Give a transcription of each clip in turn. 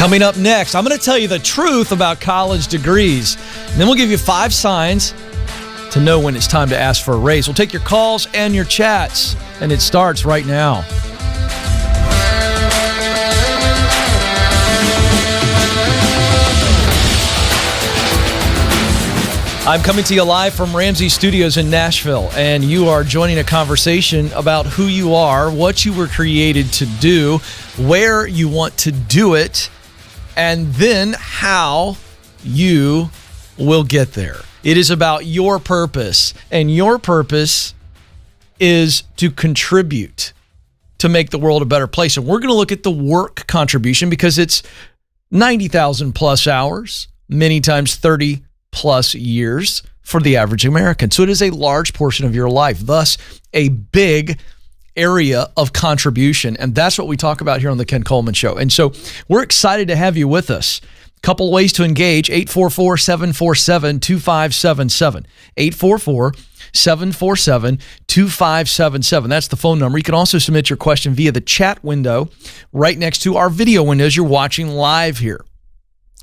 Coming up next, I'm going to tell you the truth about college degrees. And then we'll give you 5 signs to know when it's time to ask for a raise. We'll take your calls and your chats, and it starts right now. I'm coming to you live from Ramsey Studios in Nashville, and you are joining a conversation about who you are, what you were created to do, where you want to do it, and then how you will get there. It is about your purpose, and your purpose is to contribute to make the world a better place. And we're going to look at the work contribution because it's 90,000 plus hours, many times 30 plus years for the average American. So it is a large portion of your life, thus a big area of contribution. And that's what we talk about here on the Ken Coleman Show. And so we're excited to have you with us. Couple ways to engage, 844-747-2577. 844-747-2577. That's the phone number. You can also submit your question via the chat window right next to our video window as you're watching live here.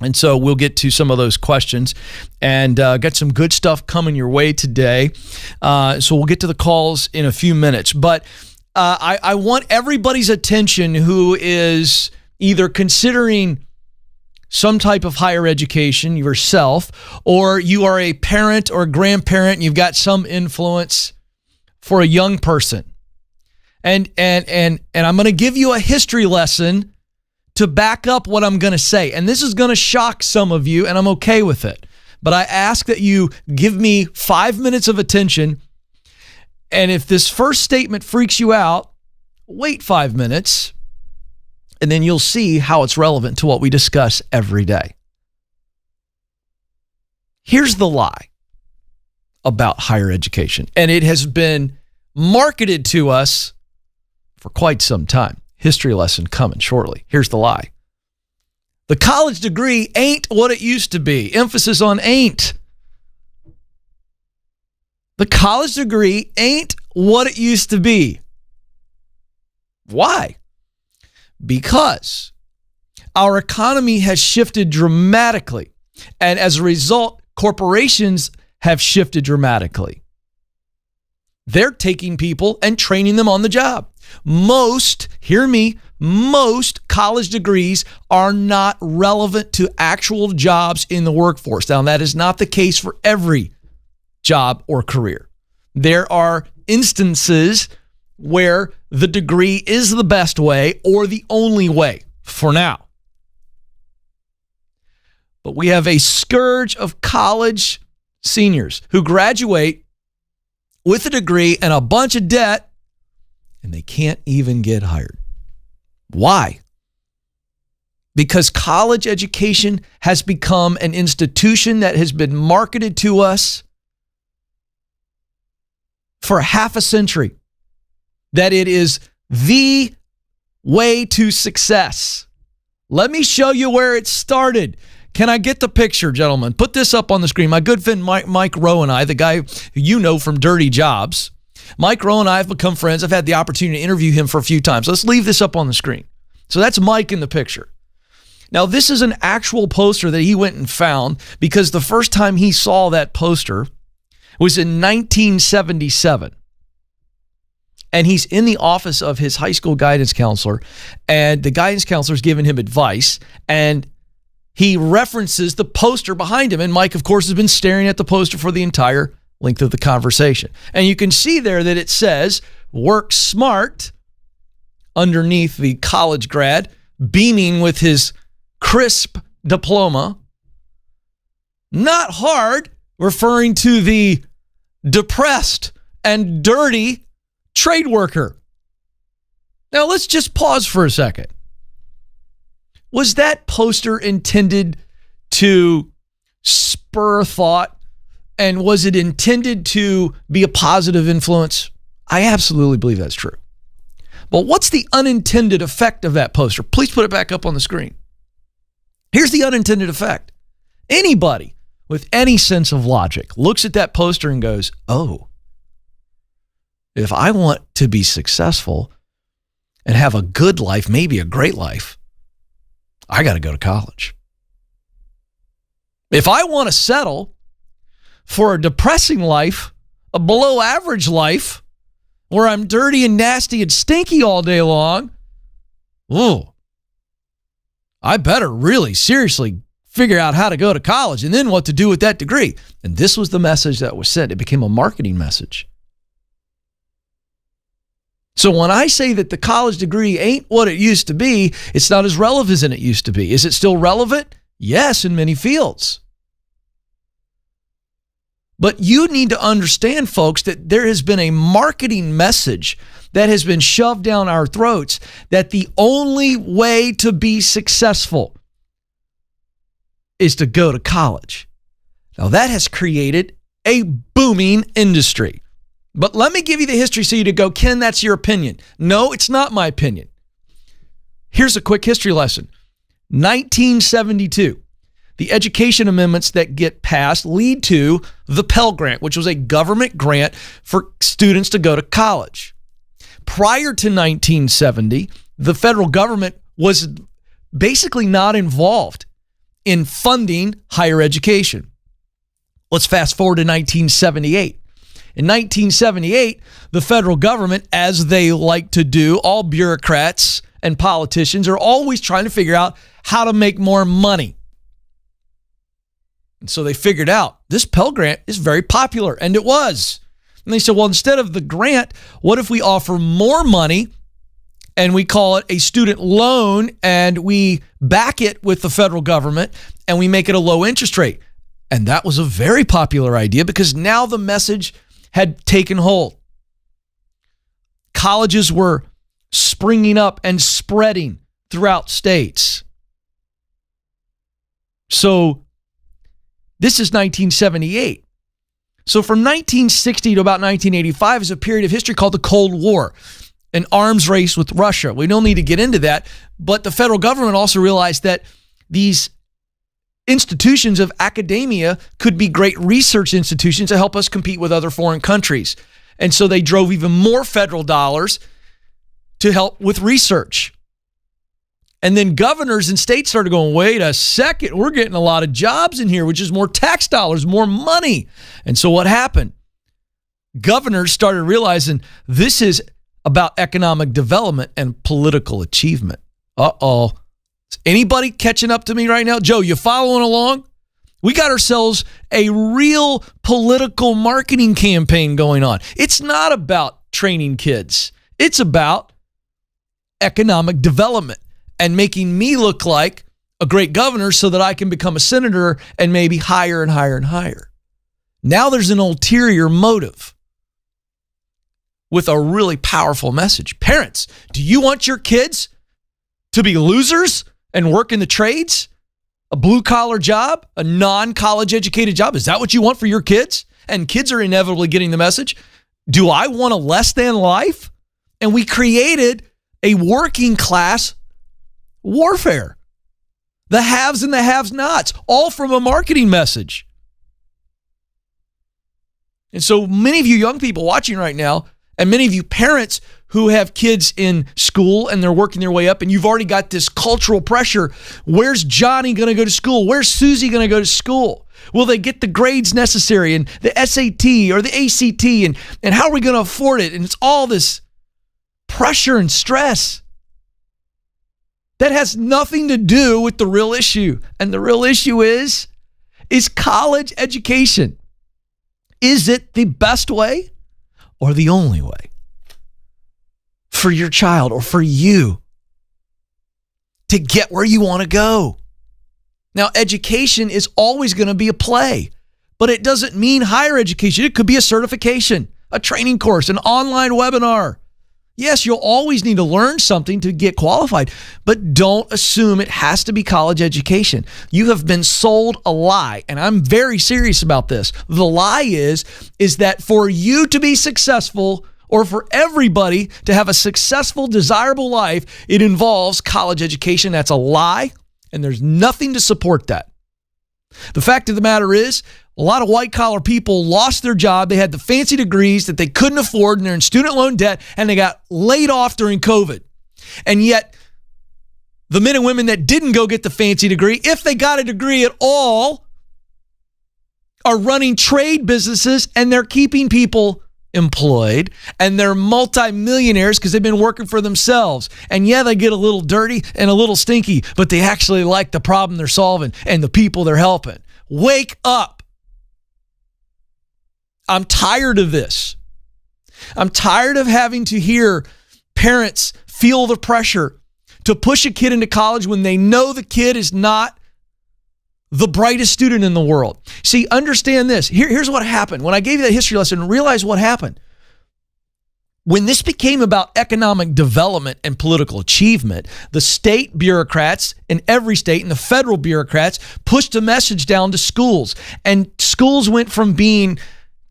And so we'll get to some of those questions and got some good stuff coming your way today. So we'll get to the calls in a few minutes. But I want everybody's attention who is either considering some type of higher education yourself, or you are a parent or a grandparent and you've got some influence for a young person. And I'm going to give you a history lesson to back up what I'm going to say. And this is going to shock some of you, and I'm okay with it. But I ask that you give me 5 minutes of attention. And if this first statement freaks you out, wait 5 minutes, and then you'll see how it's relevant to what we discuss every day. Here's the lie about higher education, and it has been marketed to us for quite some time. History lesson coming shortly. Here's the lie. The college degree ain't what it used to be. Emphasis on ain't. The college degree ain't what it used to be. Why? Because our economy has shifted dramatically. And as a result, corporations have shifted dramatically. They're taking people and training them on the job. Most college degrees are not relevant to actual jobs in the workforce. Now, that is not the case for every job or career. There are instances where the degree is the best way or the only way for now. But we have a scourge of college seniors who graduate with a degree and a bunch of debt, and they can't even get hired. Why? Because college education has become an institution that has been marketed to us for half a century, that it is the way to success. Let me show you where it started. Can I get the picture, gentlemen? Put this up on the screen. My good friend Mike Rowe and I, the guy who you know from Dirty Jobs, Mike Rowe and I have become friends. I've had the opportunity to interview him for a few times. Let's leave this up on the screen. So that's Mike in the picture. Now, this is an actual poster that he went and found because the first time he saw that poster was in 1977. And he's in the office of his high school guidance counselor, and the guidance counselor is giving him advice, and he references the poster behind him. And Mike, of course, has been staring at the poster for the entire length of the conversation. And you can see there that it says, work smart, underneath the college grad, beaming with his crisp diploma. Not hard, referring to the depressed and dirty trade worker. Now, let's just pause for a second. Was that poster intended to spur thought? And was it intended to be a positive influence? I absolutely believe that's true. But what's the unintended effect of that poster? Please put it back up on the screen. Here's the unintended effect. Anybody with any sense of logic looks at that poster and goes, oh, if I want to be successful and have a good life, maybe a great life, I got to go to college. If I want to settle for a depressing life, a below average life, where I'm dirty and nasty and stinky all day long, I better really seriously figure out how to go to college and then what to do with that degree. And this was the message that was sent. It became a marketing message. So when I say that the college degree ain't what it used to be, it's not as relevant as it used to be. Is it still relevant? Yes, in many fields. But you need to understand, folks, that there has been a marketing message that has been shoved down our throats that the only way to be successful is to go to college. Now that has created a booming industry. But let me give you the history so you to go, Ken, that's your opinion. No, it's not my opinion. Here's a quick history lesson. 1972, the education amendments that get passed lead to the Pell Grant, which was a government grant for students to go to college. Prior to 1970, the federal government was basically not involved in funding higher education. Let's fast forward to 1978. In 1978, the federal government, as they like to do, all bureaucrats and politicians are always trying to figure out how to make more money. And so they figured out this Pell Grant is very popular, and it was. And they said, well, instead of the grant, what if we offer more money and we call it a student loan and we back it with the federal government and we make it a low interest rate? And that was a very popular idea because now the message had taken hold. Colleges were springing up and spreading throughout states. So this is 1978. So from 1960 to about 1985 is a period of history called the Cold War, an arms race with Russia. We don't need to get into that, but the federal government also realized that these institutions of academia could be great research institutions to help us compete with other foreign countries. And so they drove even more federal dollars to help with research. And then governors and states started going, wait a second, we're getting a lot of jobs in here, which is more tax dollars, more money. And so what happened? Governors started realizing this is about economic development and political achievement. Uh-oh. Is anybody catching up to me right now? Joe, you following along? We got ourselves a real political marketing campaign going on. It's not about training kids. It's about economic development and making me look like a great governor so that I can become a senator and maybe higher and higher and higher. Now there's an ulterior motive with a really powerful message. Parents, do you want your kids to be losers and work in the trades? A blue-collar job? A non-college educated job? Is that what you want for your kids? And kids are inevitably getting the message. Do I want a less than life? And we created a working class warfare. The haves and the have-nots, all from a marketing message. And so many of you young people watching right now, and many of you parents who have kids in school and they're working their way up and you've already got this cultural pressure. Where's Johnny going to go to school? Where's Susie going to go to school? Will they get the grades necessary and the SAT or the ACT and how are we going to afford it? And it's all this pressure and stress that has nothing to do with the real issue. And the real issue is college education. Is it the best way or the only way for your child or for you to get where you want to go? Now, education is always going to be a play, but it doesn't mean higher education. It could be a certification, a training course, an online webinar. Yes, you'll always need to learn something to get qualified, but don't assume it has to be college education. You have been sold a lie, and I'm very serious about this. The lie is that for you to be successful or for everybody to have a successful, desirable life, it involves college education. That's a lie, and there's nothing to support that. The fact of the matter is, a lot of white-collar people lost their job. They had the fancy degrees that they couldn't afford, and they're in student loan debt, and they got laid off during COVID. And yet, the men and women that didn't go get the fancy degree, if they got a degree at all, are running trade businesses and they're keeping people employed and they're multimillionaires because they've been working for themselves. And yeah, they get a little dirty and a little stinky, but they actually like the problem they're solving and the people they're helping. Wake up. I'm tired of this. I'm tired of having to hear parents feel the pressure to push a kid into college when they know the kid is not the brightest student in the world. See, understand this. Here's what happened. When I gave you that history lesson, realize what happened. When this became about economic development and political achievement, the state bureaucrats in every state and the federal bureaucrats pushed a message down to schools. And schools went from being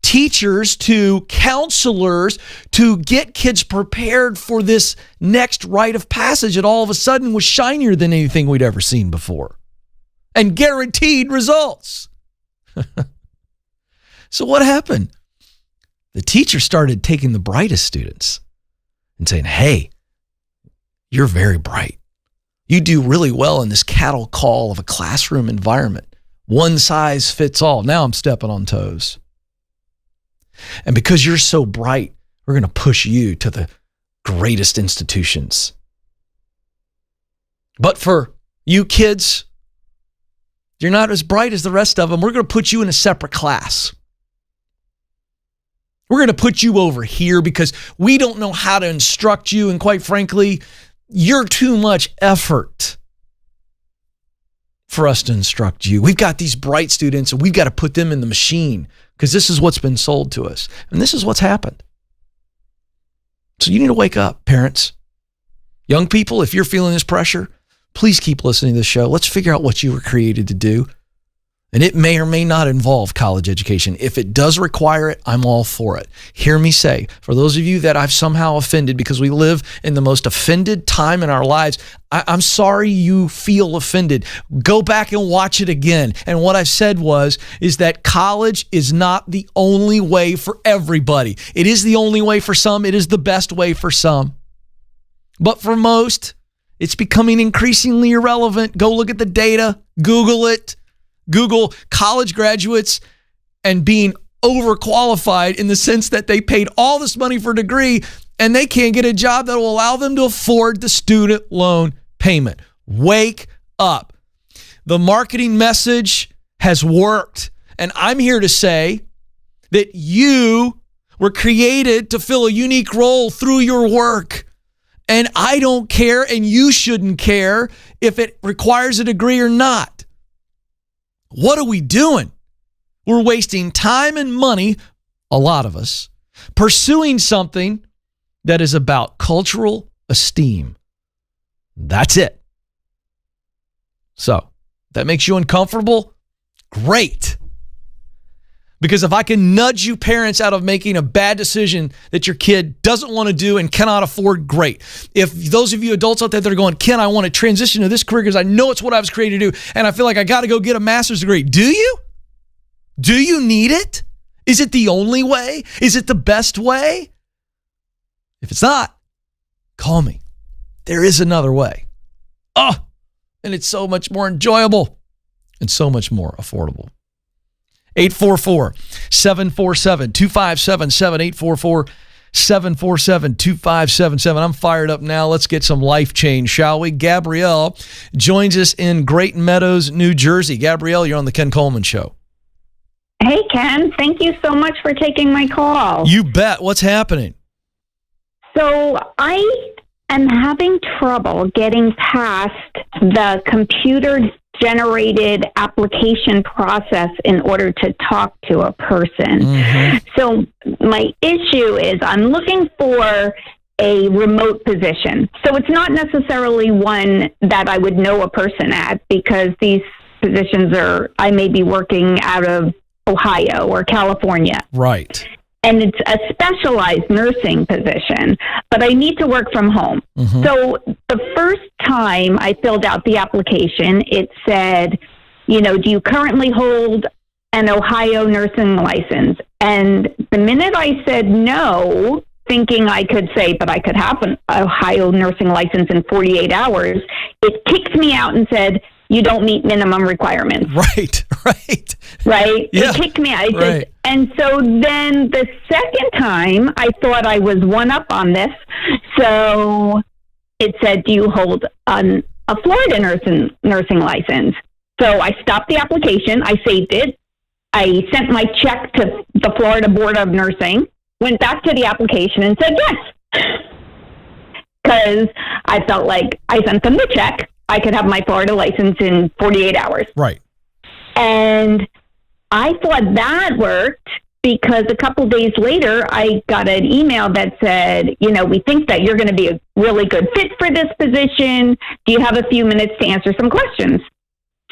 teachers to counselors to get kids prepared for this next rite of passage that all of a sudden was shinier than anything we'd ever seen before. And guaranteed results. So what happened? The teacher started taking the brightest students and saying, hey, you're very bright. You do really well in this cattle call of a classroom environment. One size fits all. Now I'm stepping on toes. And because you're so bright, we're going to push you to the greatest institutions. But for you kids, you're not as bright as the rest of them. We're going to put you in a separate class. We're going to put you over here because we don't know how to instruct you. And quite frankly, you're too much effort for us to instruct you. We've got these bright students and we've got to put them in the machine because this is what's been sold to us. And this is what's happened. So you need to wake up, parents. Young people, if you're feeling this pressure, please keep listening to this show. Let's figure out what you were created to do. And it may or may not involve college education. If it does require it, I'm all for it. Hear me say, for those of you that I've somehow offended because we live in the most offended time in our lives, I'm sorry you feel offended. Go back and watch it again. And what I said is that college is not the only way for everybody. It is the only way for some. It is the best way for some. But for most, it's becoming increasingly irrelevant. Go look at the data. Google it. Google college graduates and being overqualified in the sense that they paid all this money for a degree and they can't get a job that will allow them to afford the student loan payment. Wake up. The marketing message has worked. And I'm here to say that you were created to fill a unique role through your work. And I don't care, and you shouldn't care if it requires a degree or not. What are we doing? We're wasting time and money, a lot of us, pursuing something that is about cultural esteem. That's it. So, if that makes you uncomfortable, great. Because if I can nudge you parents out of making a bad decision that your kid doesn't want to do and cannot afford, great. If those of you adults out there that are going, Ken, I want to transition to this career because I know it's what I was created to do and I feel like I got to go get a master's degree. Do you? Do you need it? Is it the only way? Is it the best way? If it's not, call me. There is another way. And it's so much more enjoyable and so much more affordable. 844-747-2577, 844-747-2577. I'm fired up now. Let's get some life change, shall we? Gabrielle joins us in Great Meadows, New Jersey. Gabrielle, you're on the Ken Coleman Show. Hey, Ken. Thank you so much for taking my call. You bet. What's happening? So I am having trouble getting past the computer-generated application process in order to talk to a person. Mm-hmm. So my issue is I'm looking for a remote position. So it's not necessarily one that I would know a person at because these positions I may be working out of Ohio or California. Right. And it's a specialized nursing position, but I need to work from home. Mm-hmm. So the first time I filled out the application, it said, do you currently hold an Ohio nursing license? And the minute I said no, thinking I could say, but I could have an Ohio nursing license in 48 hours, it kicked me out and said, you don't meet minimum requirements. Right. Right? Yeah. It kicked me out. Right. And so then the second time, I thought I was one up on this. So it said, do you hold a Florida nursing license? So I stopped the application. I saved it. I sent my check to the Florida Board of Nursing, went back to the application and said yes. Because I felt like I sent them the check. I could have my Florida license in 48 hours. Right. And I thought that worked because a couple days later, I got an email that said, we think that you're going to be a really good fit for this position. Do you have a few minutes to answer some questions?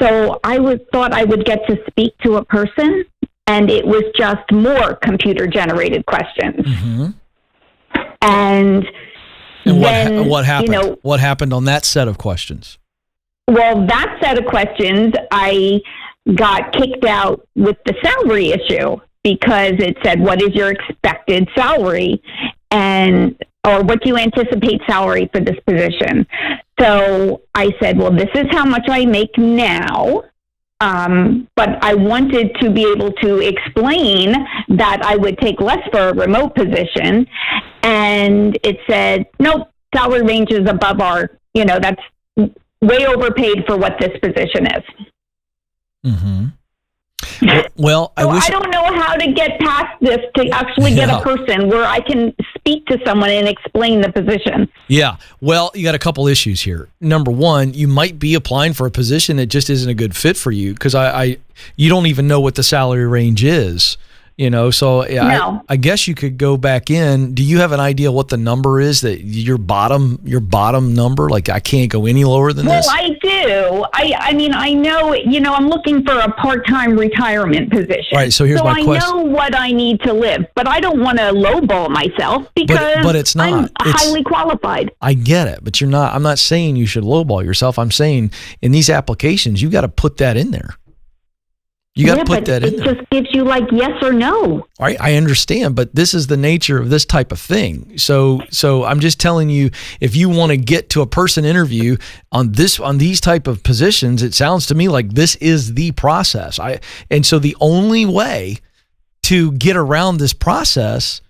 So I thought I would get to speak to a person, and it was just more computer-generated questions. Mm-hmm. And then, what happened? What happened on that set of questions? Well, that set of questions, I got kicked out with the salary issue because it said, what is your expected salary? Or what do you anticipate salary for this position? So I said, well, this is how much I make now. But I wanted to be able to explain that I would take less for a remote position. And it said, nope, salary range is above that's way overpaid for what this position is. Mm-hmm. Well, I don't know how to get past this to actually get a person where I can speak to someone and explain the position. Yeah. Well, you got a couple issues here. Number one, you might be applying for a position that just isn't a good fit for you because you don't even know what the salary range is. So no. I guess you could go back in. Do you have an idea what the number is that your bottom number? Like I can't go any lower than this? Well, I do. I mean, I know, I'm looking for a part-time retirement position. Right. So here's my question. So I know what I need to live, but I don't want to lowball myself because but it's not. I'm highly qualified. I get it, but I'm not saying you should lowball yourself. I'm saying in these applications, you got to put that in there. You got to put that in there. It just gives you like yes or no. I understand, but this is the nature of this type of thing. So I'm just telling you, if you want to get to a person interview on these type of positions, it sounds to me like this is the process. And so the only way to get around this process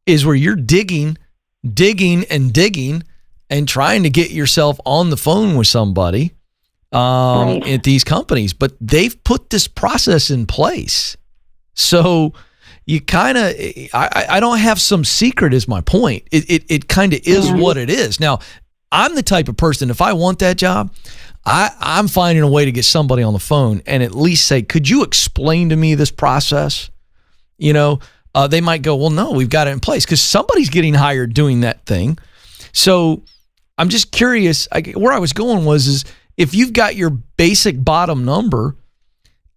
is where you're digging and trying to get yourself on the phone with somebody. Right. At these companies, but they've put this process in place. So you kind of, I don't have some secret is my point. It kind of is what it is. Now, I'm the type of person, if I want that job, I'm finding a way to get somebody on the phone and at least say, could you explain to me this process? They might go, well, no, we've got it in place because somebody's getting hired doing that thing. So I'm just curious, where I was going is if you've got your basic bottom number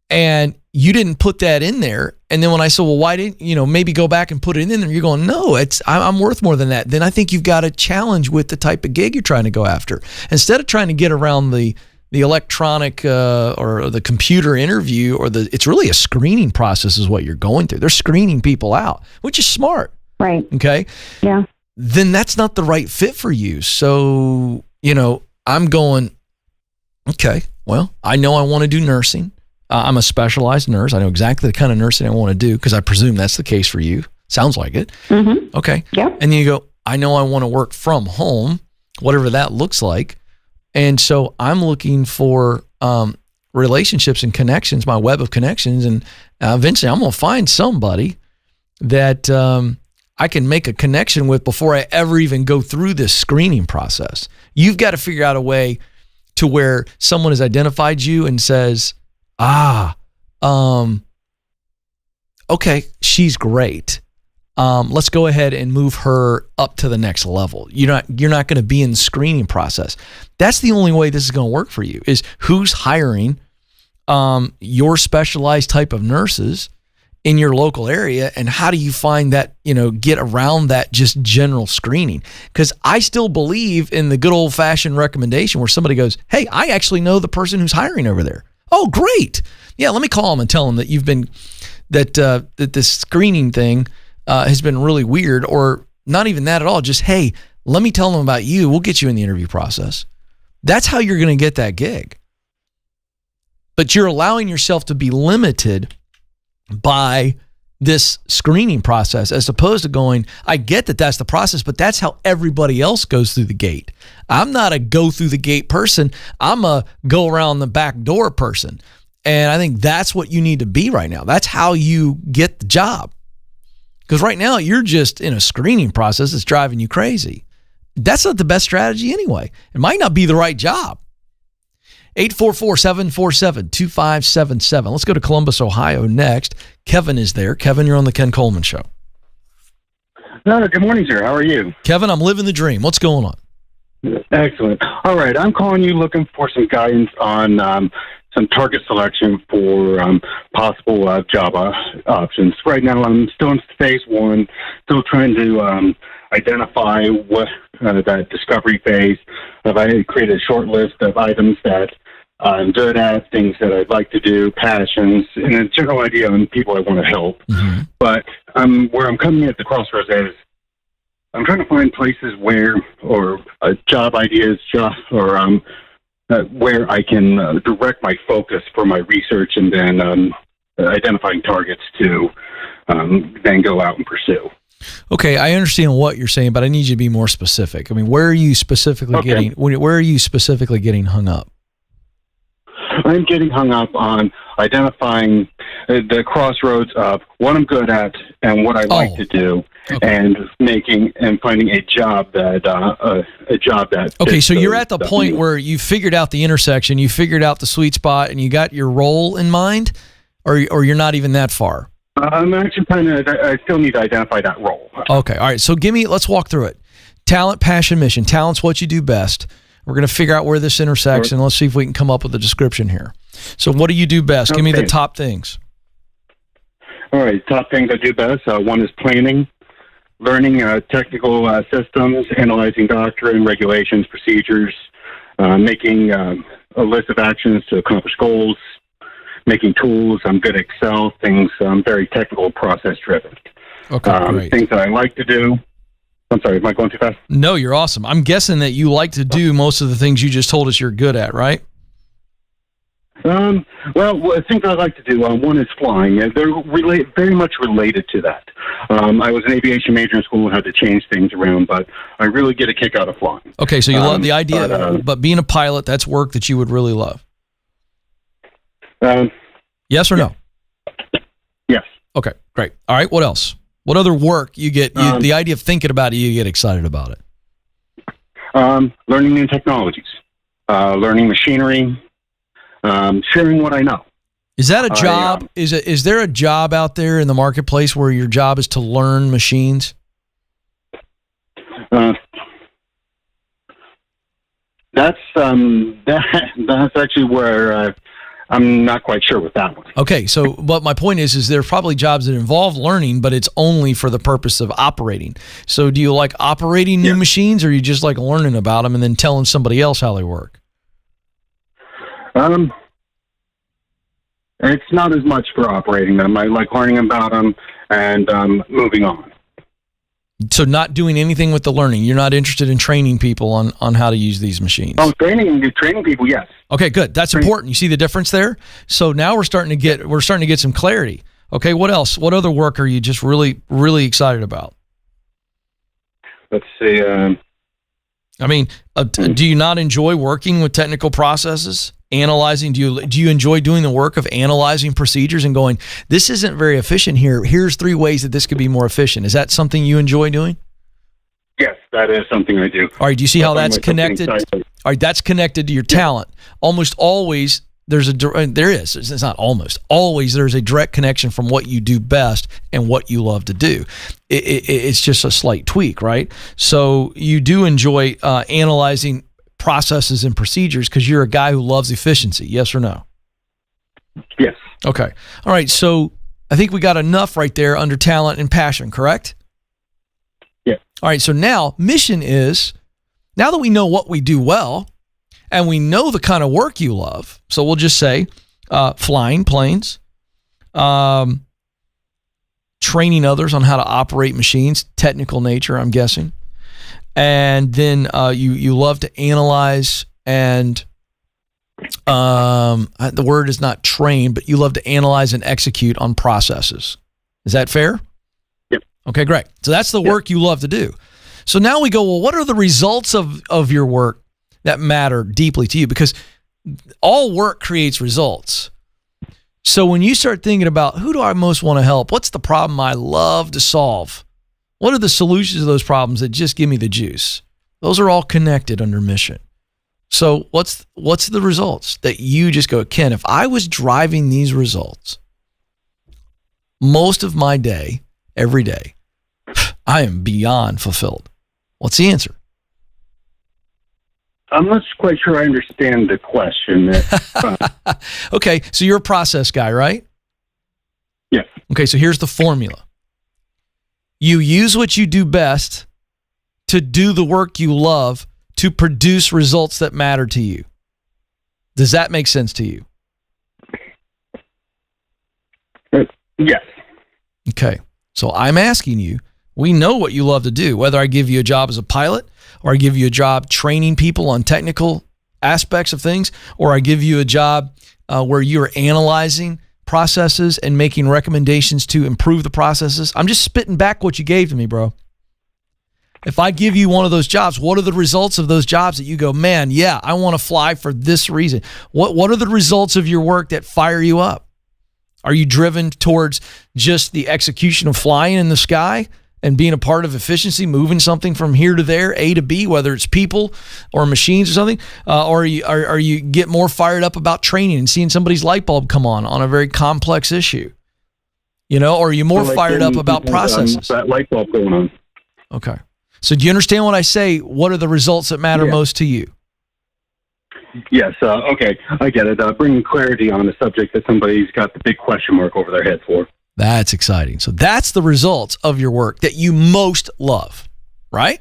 and you didn't put that in there, and then when I said, well, why didn't maybe go back and put it in there? You're going, no, I'm worth more than that. Then I think you've got a challenge with the type of gig you're trying to go after. Instead of trying to get around the electronic or the computer interview it's really a screening process is what you're going through. They're screening people out, which is smart. Right. Okay. Yeah. Then that's not the right fit for you. So, I'm going, okay, well, I know I want to do nursing. I'm a specialized nurse. I know exactly the kind of nursing I want to do because I presume that's the case for you. Sounds like it. Mm-hmm. Okay. Yeah. And then you go, I know I want to work from home, whatever that looks like. And so I'm looking for relationships and connections, my web of connections. And eventually I'm going to find somebody that I can make a connection with before I ever even go through this screening process. You've got to figure out a way to where someone has identified you and says, okay, she's great. Let's go ahead and move her up to the next level. You're not going to be in the screening process. That's the only way this is going to work for you is who's hiring your specialized type of nurses in your local area, and how do you find that, get around that just general screening? Because I still believe in the good old fashioned recommendation where somebody goes, hey, I actually know the person who's hiring over there. Oh, great. Yeah, let me call them and tell them that that this screening thing has been really weird, or not even that at all. Just, hey, let me tell them about you. We'll get you in the interview process. That's how you're going to get that gig. But you're allowing yourself to be limited by this screening process, as opposed to going, I get that that's the process, but that's how everybody else goes through the gate. I'm not a go through the gate person. I'm a go around the back door person. And I think that's what you need to be right now. That's how you get the job. Because right now you're just in a screening process that's driving you crazy. That's not the best strategy anyway. It might not be the right job. 844-747-2577. Let's go to Columbus, Ohio next. Kevin is there. Kevin, you're on the Ken Coleman Show. Good morning, sir. How are you? Kevin, I'm living the dream. What's going on? Excellent. All right. I'm calling you looking for some guidance on some target selection for possible job options. Right now, I'm still in phase one, still trying to identify what that discovery phase. I created a short list of items that I'm good at, things that I'd like to do, passions, and a general idea on people I want to help. Mm-hmm. But where I'm coming at the crossroads is I'm trying to find places where, or job ideas, or where I can direct my focus for my research and then identifying targets to then go out and pursue. Okay, I understand what you're saying, but I need you to be more specific. I mean, where are you specifically getting hung up? I'm getting hung up on identifying the crossroads of what I'm good at and what I like to do, and finding a job that. Okay, so you're at the point where you figured out the intersection, you figured out the sweet spot, and you got your role in mind, or you're not even that far. I'm actually I still need to identify that role. Okay, all right. So let's walk through it. Talent, passion, mission. Talent's what you do best. We're going to figure out where this intersects, and let's see if we can come up with a description here. So what do you do best? Give me the top things. All right, top things I do best. One is planning, learning technical systems, analyzing doctrine, regulations, procedures, making a list of actions to accomplish goals, making tools. I'm good at Excel, things. I'm very technical, process-driven. Okay, great. Things that I like to do. I'm sorry, am I going too fast? No, you're awesome. I'm guessing that you like to do most of the things you just told us you're good at, right? Well, things I like to do, one is flying. They're very much related to that. I was an aviation major in school and had to change things around, but I really get a kick out of flying. Okay, so you love the idea, but being a pilot, that's work that you would really love. Yes or no? Yes. Okay, great. All right, what else? What other work the idea of thinking about it, you get excited about it? Learning new technologies, learning machinery, sharing what I know. Is that a job? Is there a job out there in the marketplace where your job is to learn machines? That's actually where I'm not quite sure with that one. Okay, so but my point is there are probably jobs that involve learning, but it's only for the purpose of operating. So do you like operating new machines, or you just like learning about them and then telling somebody else how they work? It's not as much for operating them. I like learning about them and moving on. So not doing anything with the learning. You're not interested in training people on how to use these machines. Oh, training people, yes. Okay, good. That's important. You see the difference there? So now we're starting to get some clarity. Okay, what else? What other work are you just really, really excited about? Let's see. Do you not enjoy working with technical processes? Analyzing? Do you enjoy doing the work of analyzing procedures and going, this isn't very efficient here. Here's 3 ways that this could be more efficient. Is that something you enjoy doing? Yes, that is something I do. All right, do you see how that's connected? All right, that's connected to your talent. Almost always it's not almost always there's a direct connection from what you do best and what you love to do. It's just a slight tweak, right? So you do enjoy analyzing processes and procedures because you're a guy who loves efficiency. Yes or no? Yes. Okay. All right. So I think we got enough right there under talent and passion, correct? Yeah. All right. So now mission is, now that we know what we do well and we know the kind of work you love, so we'll just say flying planes, training others on how to operate machines, technical nature, I'm guessing. And then you love to analyze and the word is not train, but you love to analyze and execute on processes. Is that fair? Yep. Okay, great. So that's the work you love to do. So now we go, well, what are the results of your work that matter deeply to you? Because all work creates results. So when you start thinking about who do I most want to help? What's the problem I love to solve? What are the solutions to those problems that just give me the juice? Those are all connected under mission. So what's the results that you just go, Ken, if I was driving these results most of my day, every day, I am beyond fulfilled. What's the answer? I'm not quite sure I understand the question. Okay, so you're a process guy, right? Yes. Okay, so here's the formula. You use what you do best to do the work you love to produce results that matter to you. Does that make sense to you? Yes. Okay, so I'm asking you, we know what you love to do, whether I give you a job as a pilot or I give you a job training people on technical aspects of things, or I give you a job where you're analyzing processes and making recommendations to improve the processes. I'm just spitting back what you gave to me, bro. If I give you one of those jobs, what are the results of those jobs that you go, man, yeah, I want to fly for this reason? What are the results of your work that fire you up? Are you driven towards just the execution of flying in the sky and being a part of efficiency, moving something from here to there, A to B, whether it's people or machines or something? Or are you get more fired up about training and seeing somebody's light bulb come on a very complex issue? You know, or are you more fired up about processes? That light bulb going on. Okay. So do you understand what I say? What are the results that matter most to you? Yes. Okay. I get it. Bringing clarity on the subject that somebody's got the big question mark over their head for. That's exciting. So that's the results of your work that you most love, right?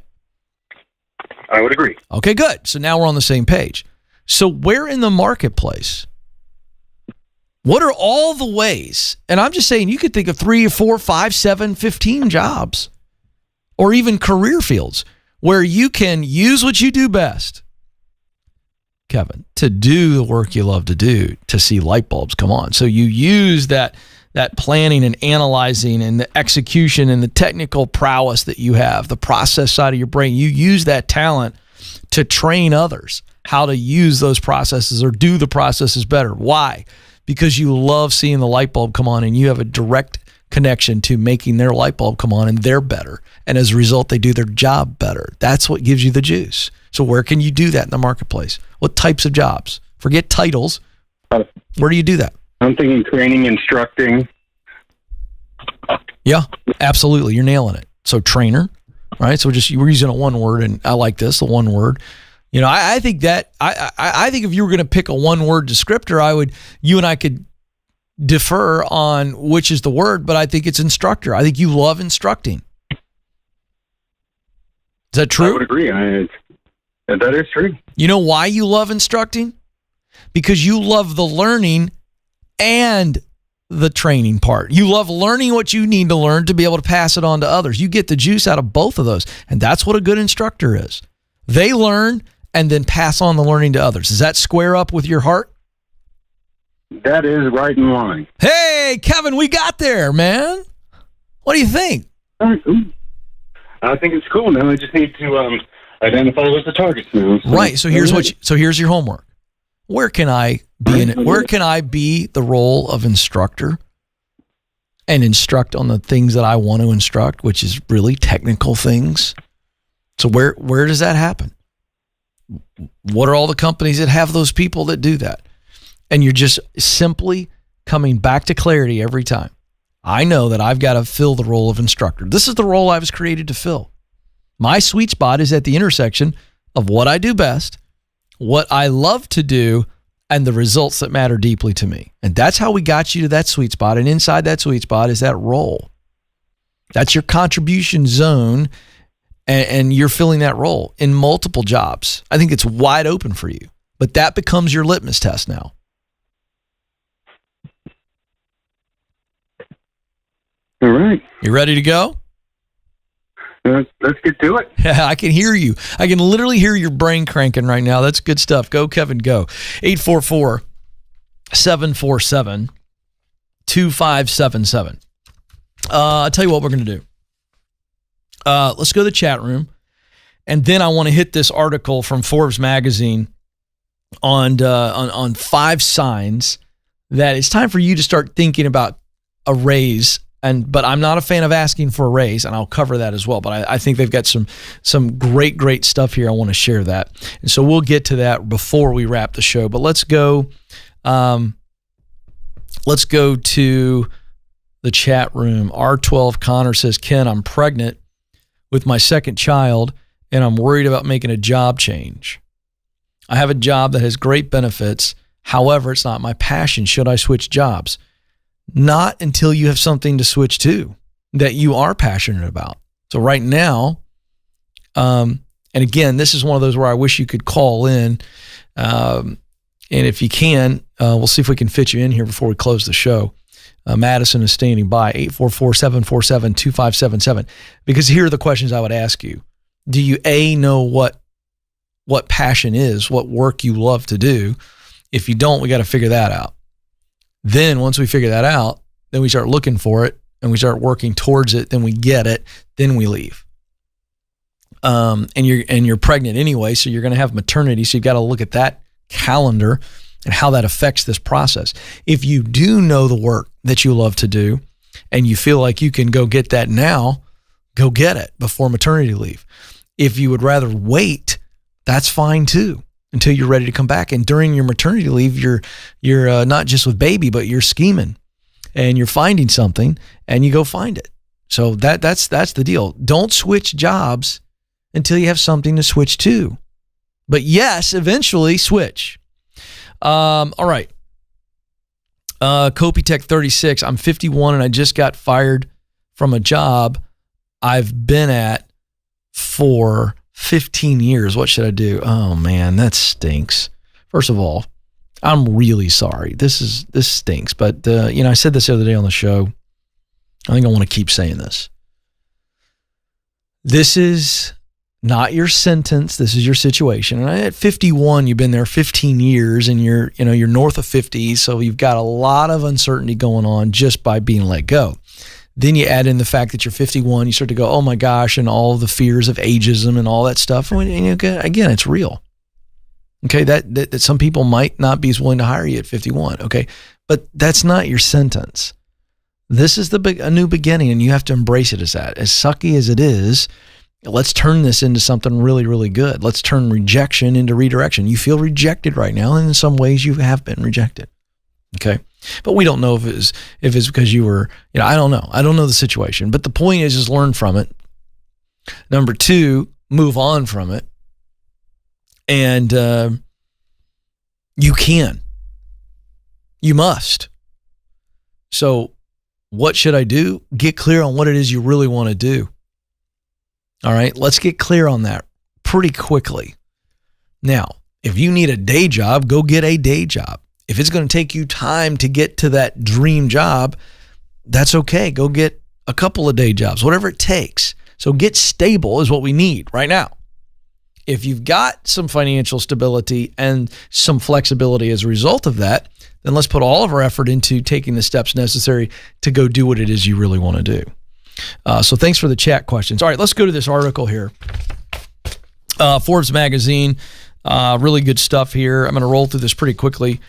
I would agree. Okay, good. So now we're on the same page. So where in the marketplace, what are all the ways, and I'm just saying you could think of 3 or 4, 5, 7, 15 jobs or even career fields where you can use what you do best, Kevin, to do the work you love to do, to see light bulbs come on. So you use that planning and analyzing and the execution and the technical prowess that you have, the process side of your brain. You use that talent to train others how to use those processes or do the processes better. Why? Because you love seeing the light bulb come on and you have a direct connection to making their light bulb come on and they're better. And as a result, they do their job better. That's what gives you the juice. So where can you do that in the marketplace? What types of jobs? Forget titles. Where do you do that? I'm thinking training, instructing. Yeah, absolutely. You're nailing it. So trainer, right? So just we're using a one word, and I like this, the one word. You know, I think that I think if you were going to pick a one word descriptor, you and I could differ on which is the word, but I think it's instructor. I think you love instructing. Is that true? I would agree. That is true. You know why you love instructing? Because you love the learning and the training part. You love learning what you need to learn to be able to pass it on to others. You get the juice out of both of those. And that's what a good instructor is. They learn and then pass on the learning to others. Does that square up with your heart? That is right in line. Hey, Kevin, we got there, man. What do you think? All right, cool. I think it's cool. Now I just need to identify what the targets now. Right. So here's your homework. Where can I be in it? Where can I be the role of instructor and instruct on the things that I want to instruct, which is really technical things? So where does that happen? What are all the companies that have those people that do that? And you're just simply coming back to clarity every time. I know that I've got to fill the role of instructor. This is the role I was created to fill. My sweet spot is at the intersection of what I do best, what I love to do, and the results that matter deeply to me. And that's how we got you to that sweet spot. And inside that sweet spot is that role. That's your contribution zone, and you're filling that role in multiple jobs. I think it's wide open for you, but that becomes your litmus test now. All right. You ready to go? Let's get to it. Yeah, I can hear you. I can literally hear your brain cranking right now. That's good stuff. Go, Kevin, go. 844-747-2577. I'll tell you what we're going to do. Let's go to the chat room, and then I want to hit this article from Forbes magazine on 5 signs that it's time for you to start thinking about a raise. But I'm not a fan of asking for a raise, and I'll cover that as well. But I think they've got some great stuff here. I want to share that, and so we'll get to that before we wrap the show. But let's go to the chat room. R12 Connor says, Ken, I'm pregnant with my second child, and I'm worried about making a job change. I have a job that has great benefits. However, it's not my passion. Should I switch jobs? Not until you have something to switch to that you are passionate about. So right now, and again, this is one of those where I wish you could call in. And if you can, we'll see if we can fit you in here before we close the show. Madison is standing by, 844-747-2577. Because here are the questions I would ask you. Do you, A, know what passion is, what work you love to do? If you don't, we got to figure that out. Then once we figure that out, then we start looking for it and we start working towards it. Then we get it. Then we leave. And you're pregnant anyway, so you're going to have maternity. So you've got to look at that calendar and how that affects this process. If you do know the work that you love to do and you feel like you can go get that now, go get it before maternity leave. If you would rather wait, that's fine too, until you're ready to come back. And during your maternity leave, you're not just with baby, but you're scheming and you're finding something and you go find it. So that's the deal. Don't switch jobs until you have something to switch to. But yes, eventually switch. All right. Kopitech 36. I'm 51 and I just got fired from a job I've been at for 15 years. What should I do? Oh man, that stinks. First of all, I'm really sorry. This stinks. But I said this the other day on the show. I think I want to keep saying this. This is not your sentence. This is your situation. And at 51, you've been there 15 years and you're north of 50. So you've got a lot of uncertainty going on just by being let go. Then you add in the fact that you're 51, you start to go, oh my gosh, and all the fears of ageism and all that stuff. And again, it's real. Okay, that some people might not be as willing to hire you at 51. Okay, but that's not your sentence. This is a new beginning, and you have to embrace it as that. As sucky as it is, let's turn this into something really, really good. Let's turn rejection into redirection. You feel rejected right now, and in some ways you have been rejected. Okay. But we don't know if it's because you were, I don't know. I don't know the situation. But the point is learn from it. Number 2, move on from it. And you can. You must. So what should I do? Get clear on what it is you really want to do. All right. Let's get clear on that pretty quickly. Now, if you need a day job, go get a day job. If it's going to take you time to get to that dream job, that's okay. Go get a couple of day jobs, whatever it takes. So get stable is what we need right now. If you've got some financial stability and some flexibility as a result of that, then let's put all of our effort into taking the steps necessary to go do what it is you really want to do. So thanks for the chat questions. All right, let's go to this article here. Forbes magazine, really good stuff here. I'm going to roll through this pretty quickly.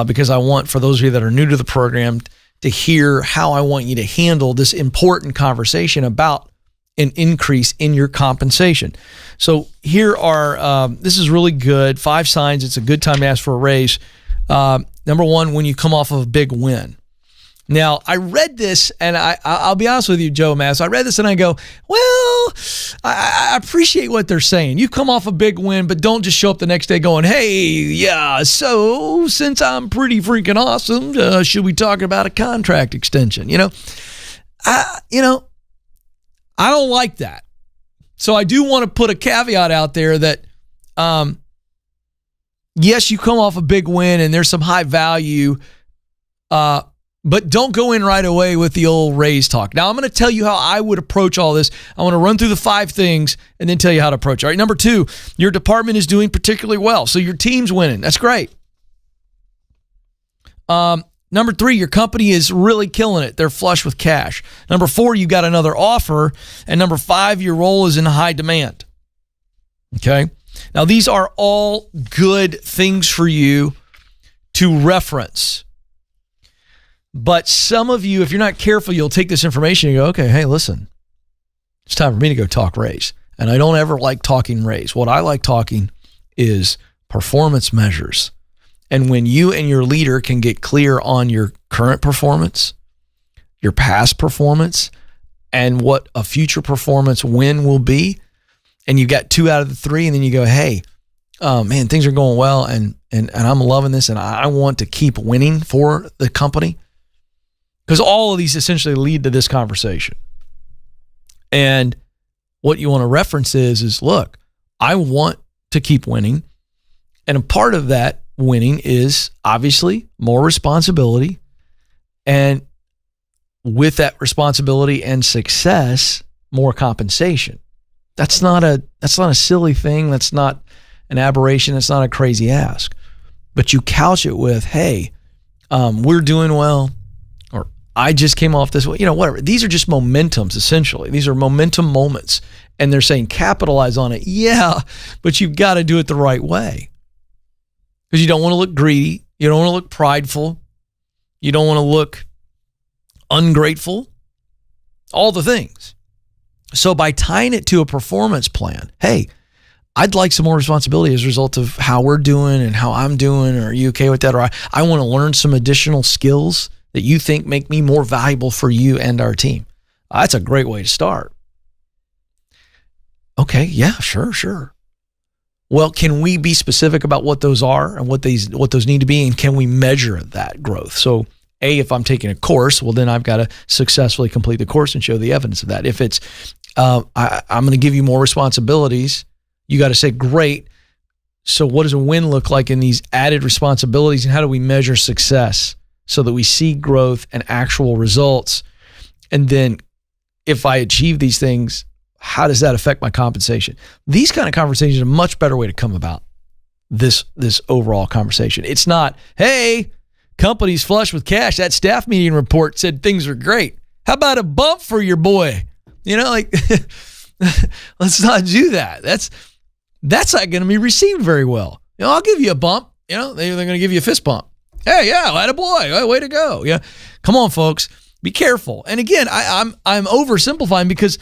Because I want, for those of you that are new to the program, to hear how I want you to handle this important conversation about an increase in your compensation. So here are, this is really good, 5 signs it's a good time to ask for a raise. Number 1, when you come off of a big win. Now, I read this, and I'll be honest with you, Joe Mass. I read this, and I go, well, I appreciate what they're saying. You come off a big win, but don't just show up the next day going, hey, yeah, so since I'm pretty freaking awesome, should we talk about a contract extension? I don't like that. So I do want to put a caveat out there that, yes, you come off a big win, and there's some high value But don't go in right away with the old raise talk. Now, I'm going to tell you how I would approach all this. I want to run through the 5 things and then tell you how to approach it. All right, number 2, your department is doing particularly well. So your team's winning. That's great. Number 3, your company is really killing it. They're flush with cash. Number 4, you got another offer. And number 5, your role is in high demand. Okay? Now, these are all good things for you to reference. But some of you, if you're not careful, you'll take this information and go, okay, hey, listen, it's time for me to go talk raise. And I don't ever like talking raise. What I like talking is performance measures. And when you and your leader can get clear on your current performance, your past performance, and what a future performance win will be, and you got 2 out of the 3, and then you go, hey, man, things are going well, and I'm loving this, and I want to keep winning for the company. Because all of these essentially lead to this conversation. And what you want to reference is look, I want to keep winning. And a part of that winning is obviously more responsibility. And with that responsibility and success, more compensation. That's not a silly thing. That's not an aberration. That's not a crazy ask. But you couch it with, hey, we're doing well. I just came off this way, whatever. These are just momentums, essentially. These are momentum moments. And they're saying capitalize on it. Yeah, but you've got to do it the right way. Because you don't want to look greedy. You don't want to look prideful. You don't want to look ungrateful. All the things. So by tying it to a performance plan, hey, I'd like some more responsibility as a result of how we're doing and how I'm doing. Are you okay with that? Or I want to learn some additional skills that you think make me more valuable for you and our team. That's a great way to start. Okay, yeah, sure. Well, can we be specific about what those are and what those need to be, and can we measure that growth? So, if I'm taking a course, well, then I've got to successfully complete the course and show the evidence of that. If it's, I'm going to give you more responsibilities, you got to say, great. So what does a win look like in these added responsibilities, and how do we measure success so that we see growth and actual results? And then if I achieve these things, how does that affect my compensation? These kind of conversations are a much better way to come about this overall conversation. It's not, hey, company's flush with cash. That staff meeting report said things are great. How about a bump for your boy? Let's not do that. That's not going to be received very well. I'll give you a bump. They're going to give you a fist bump. Hey, yeah, attaboy, way to go. Yeah, come on, folks, be careful. And again, I'm oversimplifying because,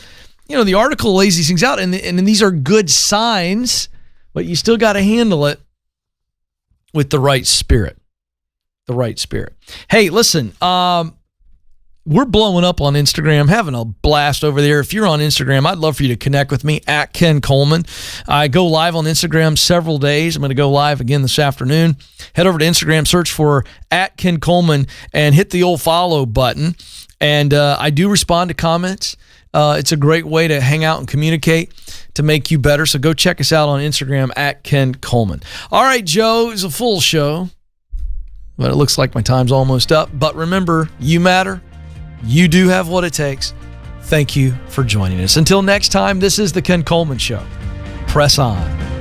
the article lays these things out, and these are good signs, but you still got to handle it with the right spirit. The right spirit. Hey, listen, we're blowing up on Instagram, having a blast over there. If you're on Instagram, I'd love for you to connect with me at Ken Coleman. I go live on Instagram several days. I'm going to go live again this afternoon. Head over to Instagram, search for at Ken Coleman, and hit the old follow button. And I do respond to comments. It's a great way to hang out and communicate to make you better. So go check us out on Instagram at Ken Coleman. All right, Joe, it's a full show, but it looks like my time's almost up. But remember, you matter. You do have what it takes. Thank you for joining us. Until next time, this is the Ken Coleman Show. Press on.